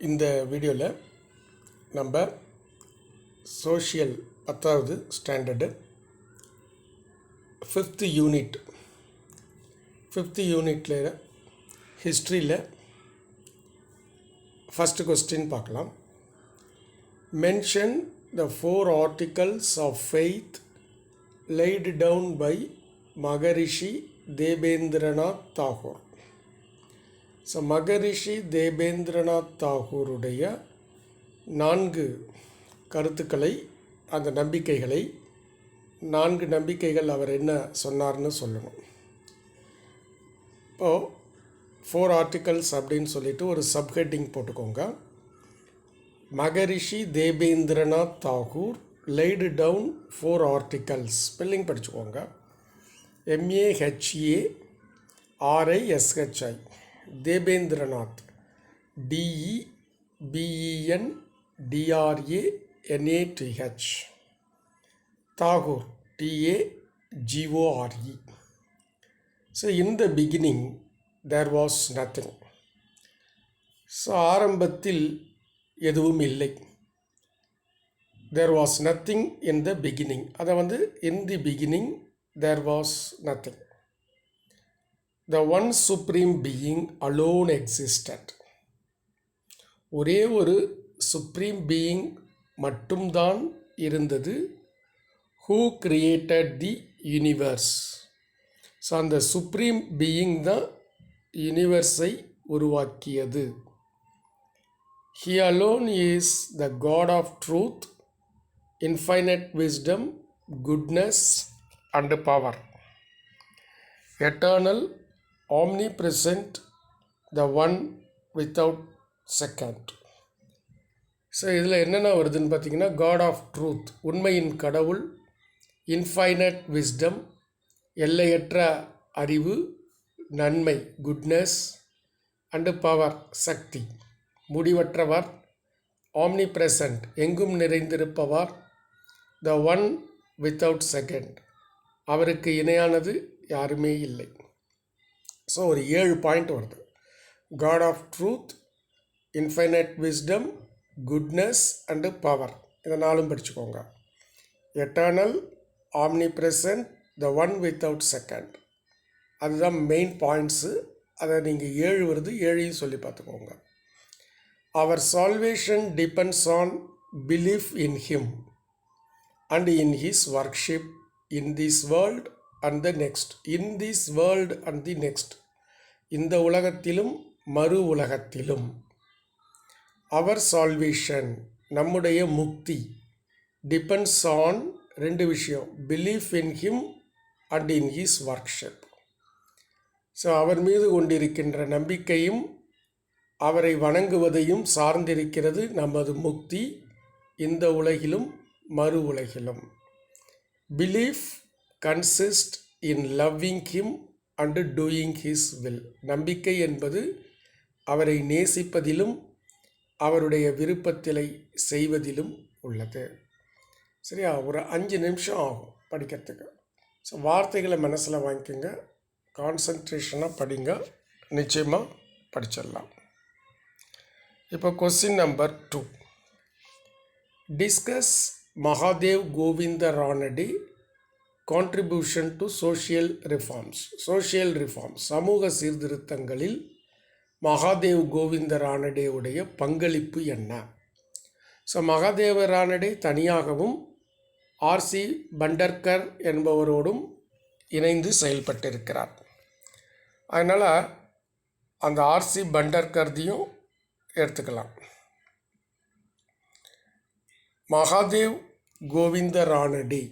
இந்த வீடியோவில் நம்ம சோஷியல் 10வது ஸ்டாண்டர்டு 5th யூனிட்டில் ஹிஸ்ட்ரியில் ஃபஸ்ட்டு கொஸ்டின் பார்க்கலாம். Mention the 4 articles of faith laid down by Maharishi Debendranath Tagore. So Maharishi Debendranath தாகூருடைய 4 கருத்துக்களை, அந்த நம்பிக்கைகளை, 4 நம்பிக்கைகள் அவர் என்ன சொன்னார்னு சொல்லணும். இப்போது 4 articles அப்படின்னு சொல்லிட்டு ஒரு சப்ஹெட்டிங் போட்டுக்கோங்க. Maharishi Debendranath Tagore laid down 4 articles. Spelling படிச்சுக்கோங்க. MAHARISHI Debendranath, DEBENDRANATH, Tagore, TAGORE. So in the beginning there was nothing. So ஆரம்பத்தில் எதுவும் இல்லை. There was nothing in the beginning. அதை in the beginning there was nothing. The one supreme being alone existed. ஒரே ஒரு supreme being மட்டும்தான் இருந்தது. Who created the universe? So அந்த supreme being தான் யூனிவர்ஸை உருவாக்கியது. He alone is the God of truth, infinite wisdom, goodness and power. Eternal, omnipresent, the one without second. So இதில் என்னென்ன வருதுன்னு பார்த்தீங்கன்னா, காட் ஆஃப் ட்ரூத், உண்மையின் கடவுள், இன்ஃபைனட் விஸ்டம், எல்லையற்ற அறிவு, நன்மை, குட்னஸ் அண்டு பவர், சக்தி, முடிவற்றவர், ஆம்னி பிரசன்ட், எங்கும் நிறைந்திருப்பவர், த ஒன் வித்தவுட் செகண்ட், அவருக்கு இணையானது யாருமே இல்லை. ஸோ ஒரு 7 பாயிண்ட் வருது. God of truth, infinite wisdom, goodness and power, இதை 4 படிச்சுக்கோங்க. Eternal, omnipresent, the one without second, அதுதான் மெயின் பாயிண்ட்ஸு. அதை நீங்கள் 7 வருது, 7ஐயும் சொல்லி பார்த்துக்கோங்க. அவர் salvation depends on belief in him and in his worship in this world and the next. In this world and the next. இந்த உலகத்திலும் மறு உலகத்திலும். our salvation, நம்முடைய முக்தி, depends on 2 விஷயம், belief in him and in his workship. So அவர் மீது கொண்டிருக்கின்ற நம்பிக்கையும் அவரை வணங்குவதையும் சார்ந்திருக்கிறது நமது முக்தி, இந்த உலகிலும் மறு உலகிலும். Belief consists in loving him and doing his will. நம்பிக்கை என்பது அவரை நேசிப்பதிலும் அவருடைய விருப்பத்திலை செய்வதிலும் உள்ளது. சரியா? ஒரு 5 நிமிஷம் ஆகும் படிக்கிறதுக்கு. ஸோ வார்த்தைகளை மனசில் வாங்கிக்கோங்க, கான்சன்ட்ரேஷனாக படிங்க, நிச்சயமாக படிச்சிடலாம். இப்போ question number 2. Discuss Mahadev Govind Ranade contribution to social reforms. Social reforms, சமூக சீர்திருத்தங்களில் மகாதேவ் கோவிந்த ரானடேவுடைய பங்களிப்பு என்ன? ஸோ மகாதேவ ரானடே தனியாகவும் RC பண்டர்கர் என்பவரோடும் இணைந்து செயல்பட்டிருக்கிறார். அதனால் அந்த RC பண்டர்கர்தையும் எடுத்துக்கலாம். Mahadev Govind Ranade,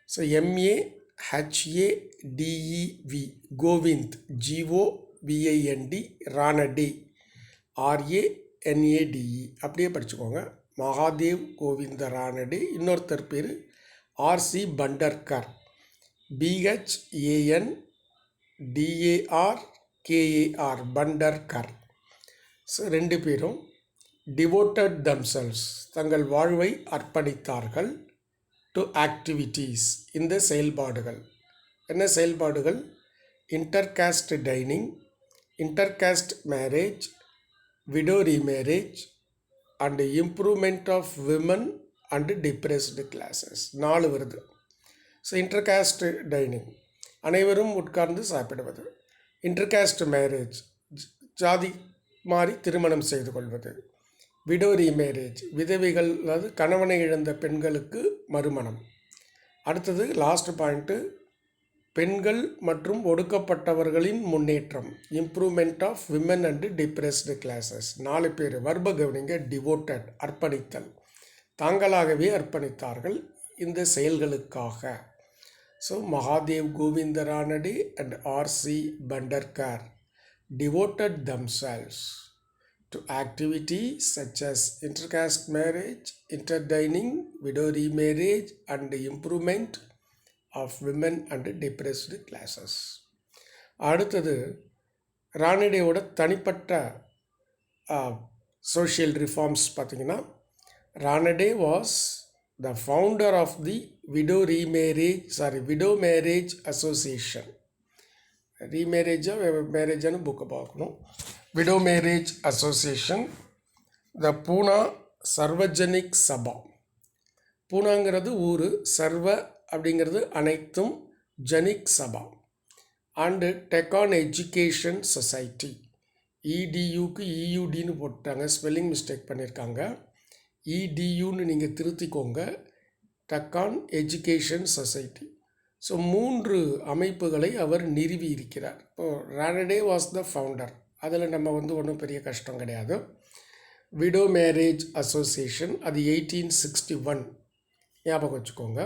so MAHADEV, Govind, GOVIND, Ranade, RANADE, அப்படியே படிச்சுக்கோங்க. மகாதேவ் கோவிந்த ரானடே. இன்னொருத்தர் பேர் RC Bhandarkar, BHANDARKAR, Bhandarkar. So 2 பேரும் டிவோட்டட் தம்செல்ஸ், தங்கள் வாழ்வை அர்ப்பணித்தார்கள், டு ஆக்டிவிட்டீஸ், இந்த செயல்பாடுகள். என்ன செயல்பாடுகள்? Intercaste dining, intercaste marriage, widow remarriage and improvement of women and depressed classes. 4 வருது. ஸோ இன்டர்காஸ்ட் டைனிங், அனைவரும் உட்கார்ந்து சாப்பிடுவது. இன்டர்காஸ்ட் மேரேஜ், ஜாதி மாறி திருமணம் செய்து கொள்வது. விடோ ரீமேரேஜ், விதவைகள் அதாவது கணவனை இழந்த பெண்களுக்கு மறுமணம். அடுத்தது லாஸ்ட் பாயிண்ட்டு, பெண்கள் மற்றும் ஒடுக்கப்பட்டவர்களின் முன்னேற்றம், improvement of women and depressed classes. 4 பேர். வர்ப கவனிங்க, டிவோட்டட், அர்ப்பணித்தல், தாங்களாகவே அர்ப்பணித்தார்கள் இந்த செயல்களுக்காக. So Mahadev Govind Ranade and RC Bhandarkar devoted themselves to activities such as intercaste marriage, interdining, widow remarriage and improvement of women and depressed classes. அடுத்தது ராணிடேவோட தனிப்பட்ட சோஷியல் ரிஃபார்ம்ஸ் பார்த்திங்கன்னா, Ranade was the founder of the widow marriage association. ரீமேரேஜாக மேரேஜானு புக்கை பார்க்கணும். Widow marriage association, the Poona Sarvajanik Sabha. பூனாங்கிறது ஊர், சர்வ அப்படிங்கிறது அனைத்தும், Janik Sabha. And Deccan education society. இடியூக்கு இயூடின்னு போட்டாங்க, ஸ்பெல்லிங் மிஸ்டேக் பண்ணியிருக்காங்க. இடியூன்னு நீங்கள் திருத்திக்கோங்க. Deccan education society. ஸோ 3 அமைப்புகளை அவர் நிறுவி இருக்கிறார். இப்போது ரானடே வாஸ் த ஃபவுண்டர், அதில் நம்ம ஒன்றும் பெரிய கஷ்டம் கிடையாது. விடோ மேரேஜ் அசோசியேஷன், அது 1861 ஞாபகம் வச்சுக்கோங்க.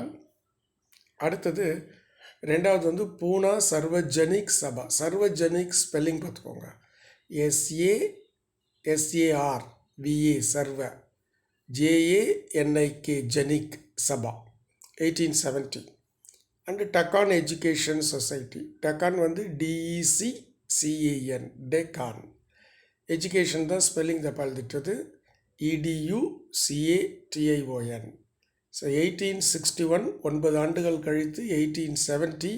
அடுத்தது 2வது பூனா சர்வஜனிக் சபா. சர்வஜனிக் ஸ்பெல்லிங் பார்த்துக்கோங்க, SARVA Sarva, JANIK Janik Sabha, 1870. And Deccan education society. Deccan DECCAN, Deccan. Education தான் ஸ்பெல்லிங் தப்பா எழுதிட்டது, EDUCATION. ஸோ 1861, 9 ஆண்டுகள் கழித்து 1870,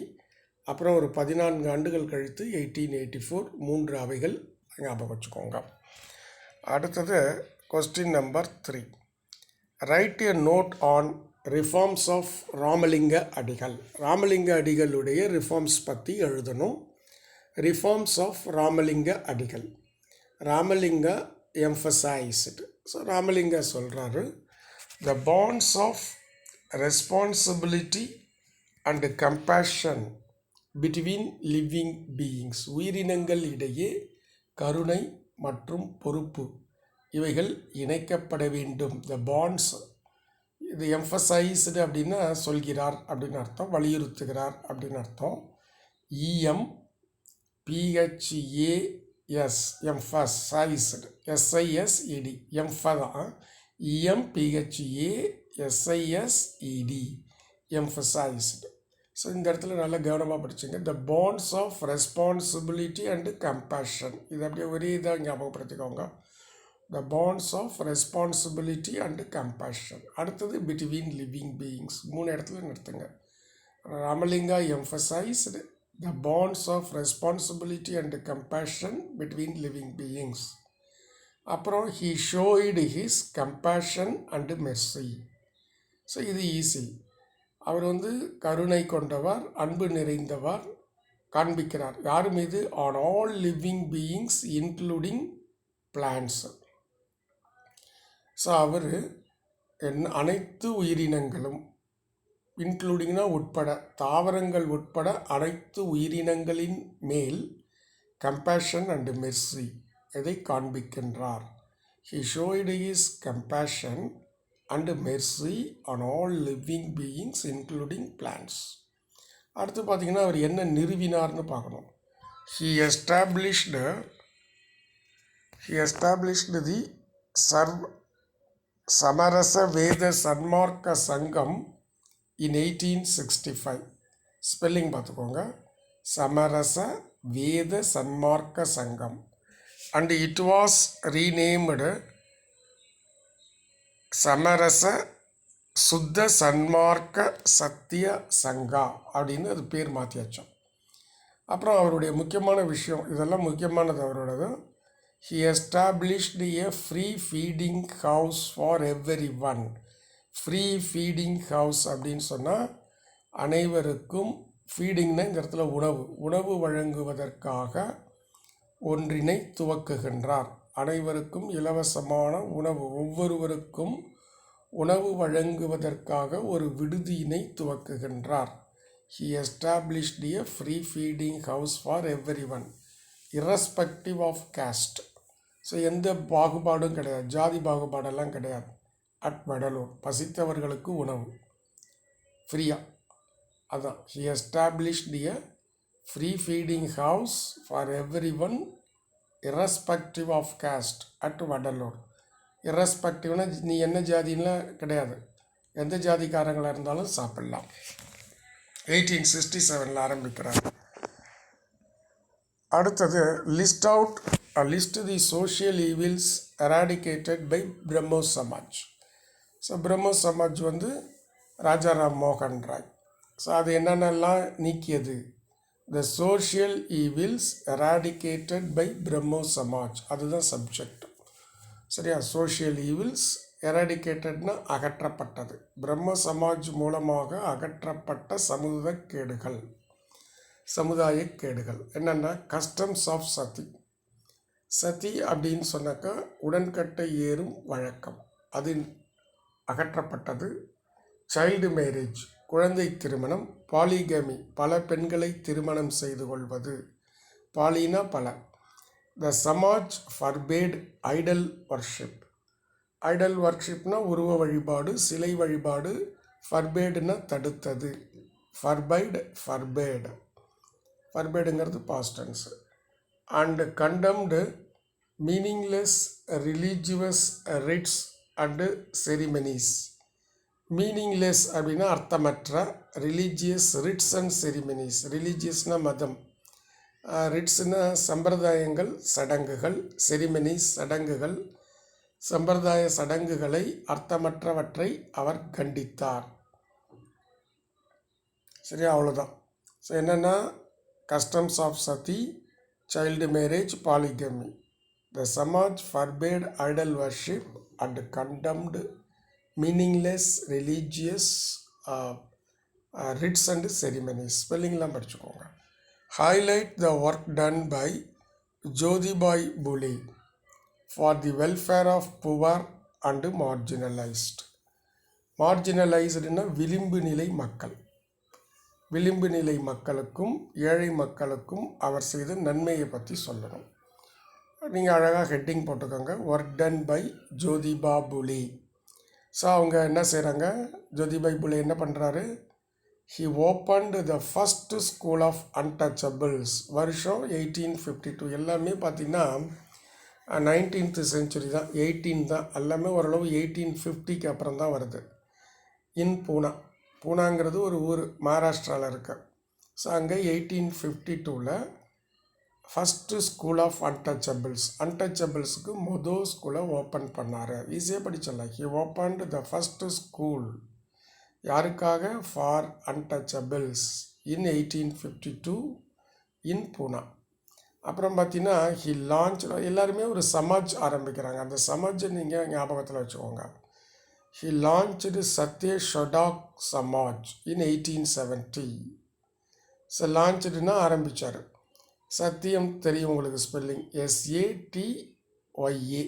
அப்புறம் ஒரு 14 ஆண்டுகள் கழித்து 1884. 3 அவைகள் ஞாபகம் வச்சுக்கோங்க. அடுத்தது question number 3. Write a note on reforms of Ramalinga Adigal. Ramalinga அடிகளுடைய reforms பற்றி எழுதணும். Reforms of Ramalinga Adigal. Ramalinga எம்ஃபசைஸ்டு. So Ramalinga சொல்கிறாரு, the bonds of responsibility and compassion between living beings. உயிரினங்கள் இடையே கருணை மற்றும் பொறுப்பு இவைகள் இணைக்கப்பட வேண்டும். த பாண்ட்ஸ், இது எம்ஃபசைஸ்டு அப்படின்னா சொல்கிறார் அப்படின்னு அர்த்தம், வலியுறுத்துகிறார் அப்படின்னு அர்த்தம். EMPHAS எம்ஃபசைஸ்டு, SISED எம்ஃபதான், EMPHASISED எம்ஃபசைஸ்டு. ஸோ இந்த இடத்துல நல்லா கவனமாக படிச்சுங்க. The bonds of responsibility and compassion, இது அப்படியே ஒரே இதாக ஞாபகப்படுத்திக்கோங்க. The bonds of responsibility and compassion. அடுத்தது பிட்வீன் லிவிங் பீயிங்ஸ். 3 இடத்துல நிறுத்துங்க. Ramalinga emphasised the bonds of responsibility and compassion between living beings. அப்புறம் he showed his compassion and mercy. So இது ஈஸி. அவர் கருணை கொண்டவர், அன்பு நிறைந்தவர் காண்பிக்கிறார். யார் மீது? On all living beings including plants. So அவர் அனைத்து உயிரினங்களும், இன்க்ளூடிங்னா உட்பட, தாவரங்கள் உட்பட அனைத்து உயிரினங்களின் மேல் கம்பேஷன் அண்டு மெர்சி இதை காண்பிக்கின்றார். He showed his compassion and mercy on all living beings including plants. அடுத்து பார்த்திங்கன்னா அவர் என்ன நிறுவினார்னு பார்க்கணும். ஹி எஸ்டாப்ளிஷ்டு தி சமரச வேத சன்மார்க்க சங்கம் இன் 1865. ஸ்பெல்லிங் பார்த்துக்கோங்க, சமரச வேத சன்மார்க்க சங்கம். அண்ட் இட் வாஸ் ரீநேம்டு சமரச சுத்த சன்மார்க்க சத்திய சங்கா அப்படின்னு அது பேர் மாற்றியாச்சோம். அப்புறம் அவருடைய முக்கியமான விஷயம், இதெல்லாம் முக்கியமானது அவரோடது. He established a free feeding house for everyone. Free feeding house அப்படின்னு சொன்னால் அனைவருக்கும் ஃபீடிங்னா இந்த இடத்துல உணவு வழங்குவதற்காக ஒன்றினை துவக்குகின்றார். அனைவருக்கும் இலவசமான உணவு, ஒவ்வொருவருக்கும் உணவு வழங்குவதற்காக ஒரு விடுதியினை துவக்குகின்றார். He established a free feeding house for everyone, irrespective of caste. So எந்த பாகுபாடும் கிடையாது, ஜாதி பாகுபாடெல்லாம் கிடையாது. அட் வடலூர் பசித்தவர்களுக்கு உணவு ஃப்ரீயாக, அதான். He established a free feeding house for everyone, irrespective of caste at Vadalur. irrespectiveனா நீ என்ன ஜாதின்லாம் கிடையாது, எந்த ஜாதிக்காரங்களாக இருந்தாலும் சாப்பிட்லாம். 1867 ஆரம்பிக்கிறார். அடுத்தது list the social evils eradicated by Brahmo Samaj. So Brahmo Samaj Rajaram மோகன் ராய். ஸோ அது என்னென்னலாம் நீக்கியது? The social evils eradicated by Brahmo Samaj, அதுதான் சப்ஜெக்ட். சரியா? சோஷியல் ஈவில்ஸ் எராடிகேட்டட்னா அகற்றப்பட்டது. பிரம்ம சமாஜ் மூலமாக அகற்றப்பட்ட சமுதாய கேடுகள் என்னென்னா கஸ்டம்ஸ் ஆஃப் சதி அப்படின்னு சொன்னாக்கா உடன்கட்டை ஏறும் வழக்கம், அது அகற்றப்பட்டது. சைல்டு மேரேஜ், குழந்தை திருமணம். பாலிகமி, பல பெண்களை திருமணம் செய்து கொள்வது. பாலினா பல. The Samaj forbade idol worship. Idol வர்ஷிப்னா உருவ வழிபாடு, சிலை வழிபாடு. ஃபர்பேடுனா தடுத்தது. ஃபர்பேடுங்கிறது past tense. And condemned meaningless religious rites and ceremonies. Meaningless அப்படின்னா அர்த்தமற்ற, ரிலீஜியஸ் ரிட்ஸ் அண்ட் செரிமனிஸ். ரிலீஜியஸ்னால் மதம், ரிட்ஸ்னா சம்பிரதாயங்கள் சடங்குகள், செரிமனிஸ் சடங்குகள். சம்பிரதாய சடங்குகளை அர்த்தமற்றவற்றை அவர் கண்டித்தார். சரியா? அவ்வளோதான். ஸோ என்னென்னா customs of sati, child marriage, polygamy. The Samaj forbade idol worship and condemned meaningless religious rites and ceremonies. ஸ்பெல்லிங்லாம் படிச்சுக்கோங்க. Highlight the work done by Jyotibai Phule for the welfare of poor and marginalized. மார்ஜினலைஸ்டுனா விளிம்பு நிலை மக்கள். விளிம்பு நிலை மக்களுக்கும் ஏழை மக்களுக்கும் அவர் செய்த நன்மையை பற்றி சொல்லணும். நீங்கள் அழகாக ஹெட்டிங் போட்டுக்கோங்க, work done by Jyotiba Phule. So அவங்க என்ன செய்கிறாங்க, ஜோதிபாய் புலே என்ன பண்ணுறாரு? He opened the first school of untouchables. வருஷம் 1852. எல்லாமே பார்த்திங்கன்னா 19th century தான், 18 தான். எல்லாமே ஓரளவு 1850க்கு அப்புறம் தான் வருது. இன் பூனாங்கிறது ஒரு ஊர் மகாராஷ்டிராவில் இருக்கு. ஸோ அங்கே 1852 ஃபஸ்ட்டு ஸ்கூல் ஆஃப் அன்டச்சபிள்ஸுக்கு மொதல் ஸ்கூலை ஓப்பன் பண்ணார். ஈஸியாக படிச்சிடலாம். He opened the first school. யாருக்காக? For untouchables in 1852 in Poona. அப்புறம் பார்த்தீங்கன்னா ஹி லான்ச், எல்லாருமே ஒரு சமாஜ் ஆரம்பிக்கிறாங்க. அந்த சமாஜை நீங்கள் ஞாபகத்தில் வச்சுக்கோங்க. He launched Satya Shodhak Samaj in 1870. So லான்ச்டுன்னா ஆரம்பித்தார். சத்தியம் தெரியும் உங்களுக்கு spelling, SATYA.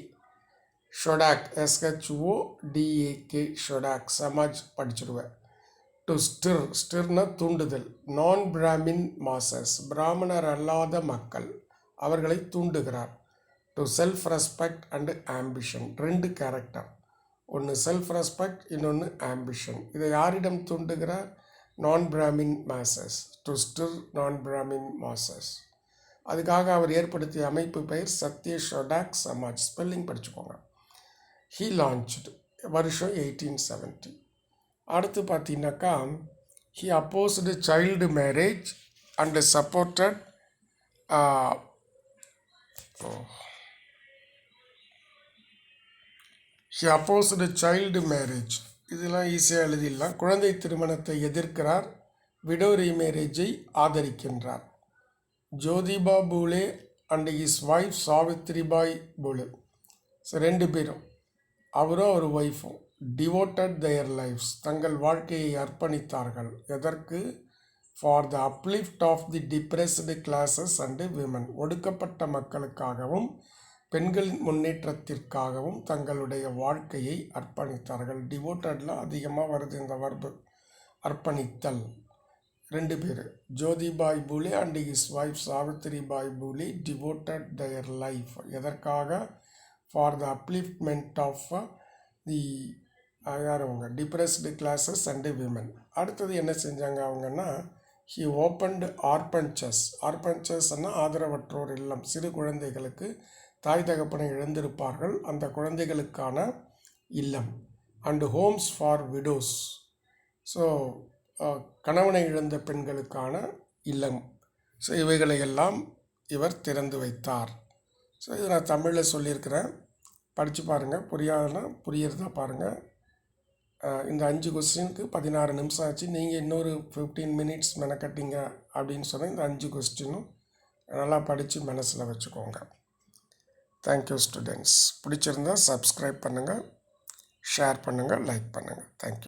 Shodhak SHODAK, Shodhak. Samaj படிச்சுடுவேன். டு ஸ்டிர்னா தூண்டுதல். நான் பிராமின் மாசஸ், பிராமணர் அல்லாத மக்கள், அவர்களை தூண்டுகிறார். To self respect and ambition. 2 character, ஒன்று செல்ஃப் ரெஸ்பெக்ட், இன்னொன்று ஆம்பிஷன். இதை யாரிடம் தூண்டுகிறார்? நான் பிராமின் மாசஸ். டு ஸ்டிர் நான் பிராமின் மாசஸ். அதுக்காக அவர் ஏற்படுத்திய அமைப்பு பெயர் சத்ய ஷொடாக் சமாஜ். ஸ்பெல்லிங் படிச்சுக்கோங்க. ஹீ லான்ச்டு வருஷம் 1870. அடுத்து பார்த்தீங்கன்னாக்கா he opposed child marriage and supported he opposed child marriage. இதெல்லாம் ஈஸியாக எழுதிடலாம். குழந்தை திருமணத்தை எதிர்க்கிறார், விடோ ரீமேரேஜை ஆதரிக்கின்றார். Jyotiba Phule and his wife Savitribai Phule. So 2 பேரும், அவரும் அவர் ஒய்ஃபும், டிவோட்டட் their லைஃப்ஸ், தங்கள் வாழ்க்கையை அர்ப்பணித்தார்கள். எதற்கு? For the uplift of the depressed classes and women, ஒடுக்கப்பட்ட மக்களுக்காகவும் பெண்களின் முன்னேற்றத்திற்காகவும் தங்களுடைய வாழ்க்கையை அர்ப்பணித்தார்கள். டிவோட்டடில் அதிகமாக வருது இந்த வர்பு, அர்ப்பணித்தல். 2 பேர், Jyotibai Phule and his wife Savitribai Phule devoted their life. எதற்காக? For the upliftment of the யார் அவங்க டிப்ரெஸ்டு கிளாஸஸ் அண்டு விமன். அடுத்தது என்ன செஞ்சாங்க அவங்கன்னா, ஹி ஓப்பன்டு ஆர்பன்சஸ். ஆர்பன்சஸ்னால் ஆதரவற்றோர் இல்லம், சிறு குழந்தைகளுக்கு தாய் தகப்பனை இழந்திருப்பார்கள் அந்த குழந்தைகளுக்கான இல்லம். And homes for widows, so கணவனை இழந்த பெண்களுக்கான இல்லம். ஸோ இவைகளையெல்லாம் இவர் திறந்து வைத்தார். ஸோ இது நான் தமிழில் சொல்லியிருக்கிறேன், படித்து பாருங்கள். புரியாதுன்னா புரியுறதா பாருங்கள். இந்த 5 கொஸ்டினுக்கு 16 நிமிஷம் ஆச்சு. நீங்கள் இன்னொரு 15 மினிட்ஸ் மெனக்கட்டிங்க அப்படின்னு சொன்னால் இந்த 5 கொஸ்டினும் நல்லா படித்து மனசில் வச்சுக்கோங்க. Thank you students. பிடிச்சிருந்தால் சப்ஸ்கிரைப் பண்ணுங்கள், ஷேர் பண்ணுங்கள், லைக் பண்ணுங்கள். தேங்க்யூ.